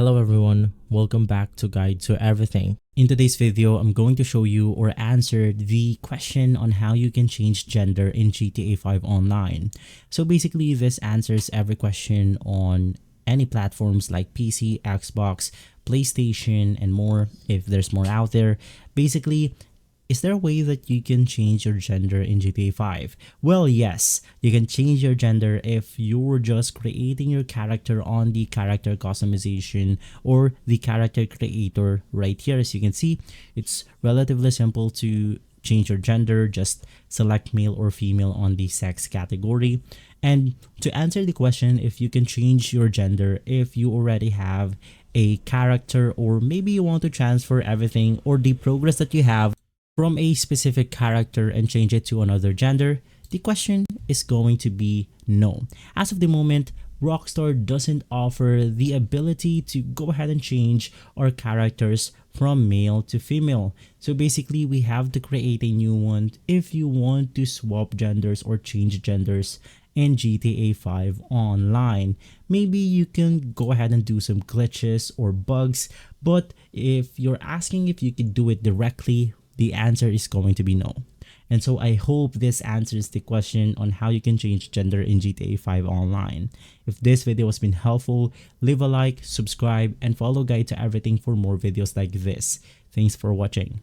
Hello everyone, welcome back to Guide to Everything. In today's video, I'm going to show you or answer the question on how you can change gender in GTA 5 Online. So basically, this answers every question on any platforms like PC, Xbox, PlayStation, and more, if there's more out there. Basically, is there a way that you can change your gender in GTA 5? Well, yes, you can change your gender if you're just creating your character on the character customization or the character creator right here. As you can see, it's relatively simple to change your gender. Just select male or female on the sex category. And to answer the question if you can change your gender if you already have a character, or maybe you want to transfer everything or the progress that you have from a specific character and change it to another gender, the question is going to be no. As of the moment, Rockstar doesn't offer the ability to go ahead and change our characters from male to female. So basically, we have to create a new one if you want to swap genders or change genders in GTA 5 Online. Maybe you can go ahead and do some glitches or bugs, but if you're asking if you can do it directly, the answer is going to be no. And so I hope this answers the question on how you can change gender in GTA 5 Online. If this video has been helpful, leave a like, subscribe, and follow Guide to Everything for more videos like this. Thanks for watching.